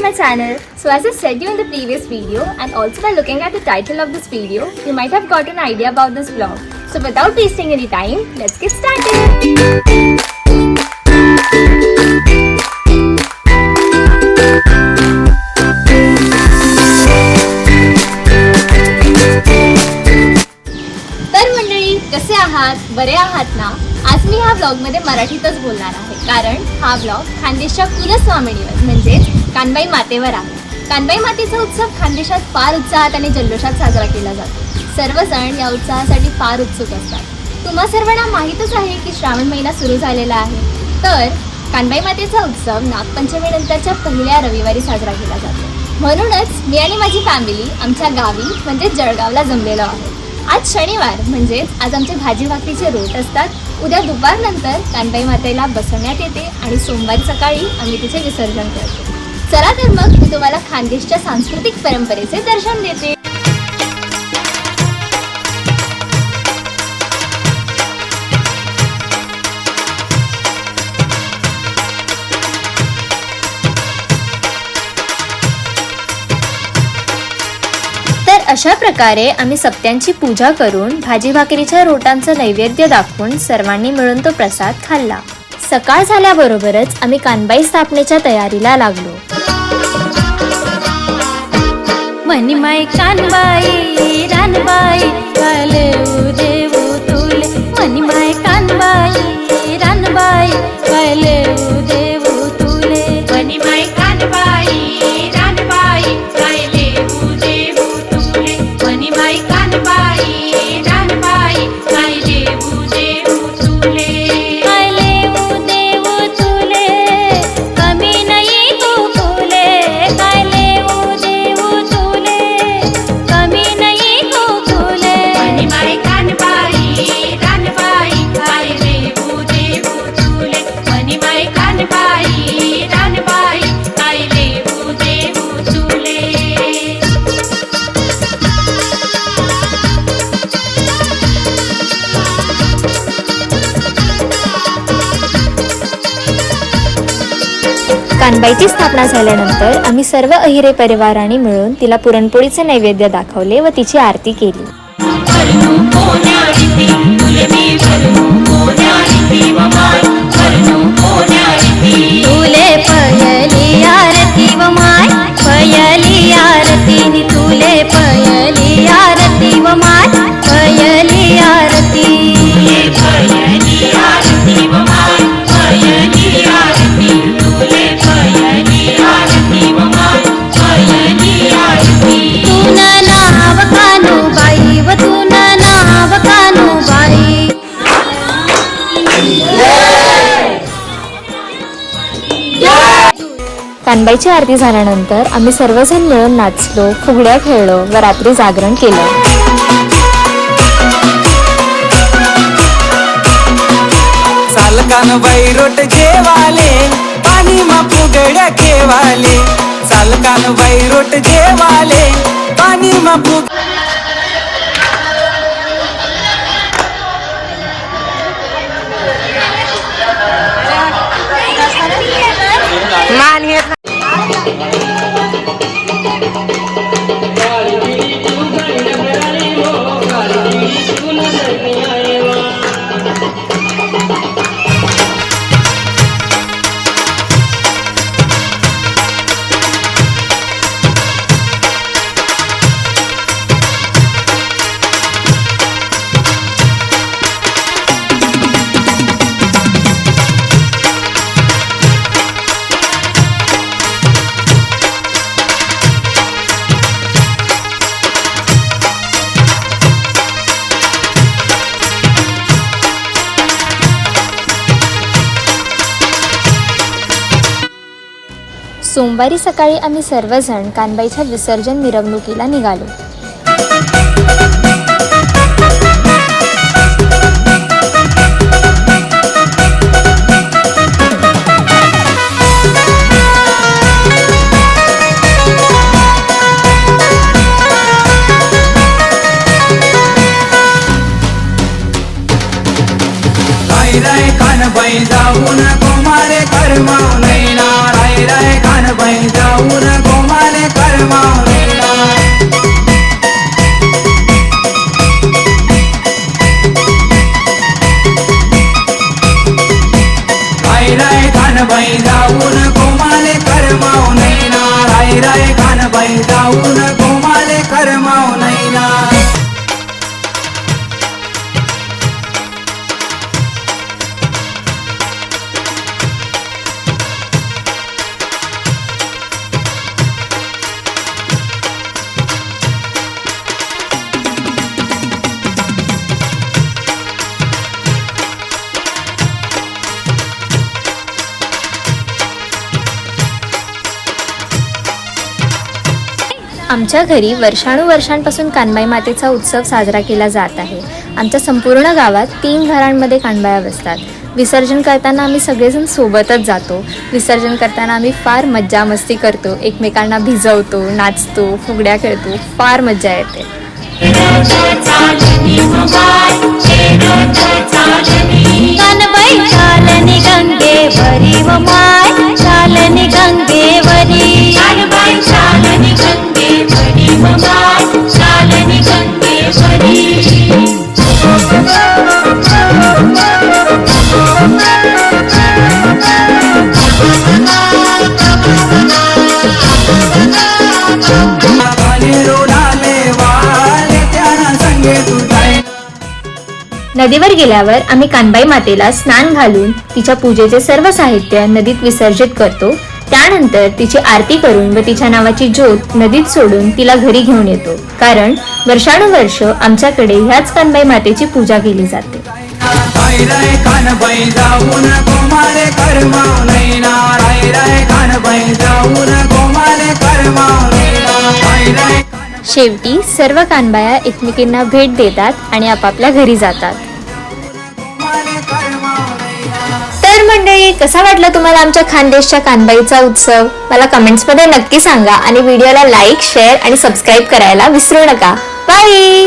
my channel. So as I said you in the previous video and also by looking at the title of this video, you might have got an idea about this vlog. So without wasting any time, let's get started. कसे आहात? बरे आहात ना? आज मी ह्या ब्लॉगमध्ये मराठीतच बोलणार आहे, कारण हा ब्लॉग खानदेशच्या कुलस्वामिनीवर म्हणजेच कानबाई मातेवर आहे. कानबाई मातेचा उत्सव खानदेशात फार उत्साहात आणि जल्लोषात साजरा केला जातो. सर्वजण या उत्सवासाठी फार उत्सुक असतात. तुम्हा सर्वांना माहीतच आहे की श्रावण महिना सुरू झालेला आहे. तर कानबाई मातेचा उत्सव नागपंचमीनंतरच्या पहिल्या रविवारी साजरा केला जातो. म्हणूनच मी आणि माझी फॅमिली आमच्या गावी म्हणजे जळगावला जमलेलो आहोत. आज शनिवार म्हणजेच आज आमचे भाजी भाकरीचे रोट असतात. उद्या दुपारनंतर कानबाई मातेला बसवण्यात येते आणि सोमवारी सकाळी आम्ही तिचे विसर्जन करतो. चला तर मग मी तुम्हाला खानदेशच्या सांस्कृतिक परंपरेचे दर्शन देते. अशा प्रकारे आम्ही सप्त्यांची पूजा करून भाजी भाकरीच्या रोटांचं नैवेद्य दाखवून सर्वांनी मिळून तो प्रसाद खाल्ला. सकाळ झाल्याबरोबरच आम्ही कानबाई स्थापनेच्या तयारीला लागलो. मनीमाई कानबाई रानबाई कालेऊ देऊ तुले, मनीमाई कानबाई रानबाई कालेऊ देऊ तुले, मनीमाई कानबाई रानबाई कालेऊ देऊ तुले, मनीमाई कानबाई रानबाई कालेऊ देऊ तुले, कालेऊ देऊ तुले, कमी नाही तू फुले, कालेऊ देऊ तुले, कमी नाही तू फुले, मनीमाई कानबाई रानबाई कालेऊ देऊ तुले, मनीमाई कानबाई रानबाई कालेऊ देऊ तुले. कानबाईची स्थापना झाल्यानंतर आम्ही सर्व अहिरे परिवाराने मिळून तिला पुरणपोळीचे नैवेद्य दाखवले व तिची आरती केली. तुले पयली आरती व माय पयली आरती, तुले पयली आरती व माय पयली आरती, पयली आरती व माय पयली आरती, तुले पयली आरती व माय पयली आरती. तू नाव कानूबाई व तू नाव कानूबाई. कानबाईची आरती झाल्यानंतर आम्ही सर्वजण मिळून नाचलो, फुगड्या खेळलो व रात्री जागरण केलं. चाल कानबाई रोट जेवाले, पाणी मा फुगड्या खेवाले, चाल कानबाई रोट जेवाले, पाणी मा फुग. सोमवारी सकाळी आम्ही सर्वजण कानबाईच्या विसर्जन मिरवणुकीला निघालो. राय कानबाई जाऊन कुमारे करमावलैना, राय कानबाई जाऊन आमच्या घरी वर्षानुवर्षांपासून कानबाई मातेचा उत्सव साजरा केला जात आहे. आमच्या संपूर्ण गावात 3 घरांमध्ये कानबाया बसतात. विसर्जन करताना आम्ही सगळेजण सोबतच जातो. विसर्जन करताना आम्ही फार मज्जा मस्ती करतो, एकमेकांना भिजवतो, नाचतो, फुगड्या खेळतो, फार मज्जा येते. कानबाई चालनी गंगेवरी व माय चालनी गंगेवरी कानबाई चालनी गंगेवरी व माय चालनी गंगेवरी नदीवर गेल्यावर आम्ही कानबाई मातेला स्नान घालून तिच्या पूजेचे सर्व साहित्य नदीत विसर्जित करतो. त्यानंतर तिची आरती करून व तिच्या नावाची ज्योत नदीत सोडून तिला घरी घेऊन येतो. कारण वर्षानुवर्ष आमच्याकडे ह्याच कानबाई मातेची पूजा केली जाते. शेवटी सर्व कानबाया एकमेकींना भेट देतात आणि आपापल्या घरी जातात. तर मंडळी, कसा वाटला तुम्हाला आमच्या खानदेशच्या कानबाईचा उत्सव? मला कमेंट्समध्ये नक्की सांगा आणि व्हिडिओला लाईक, शेअर आणि सबस्क्राईब करायला विसरू नका. बाय.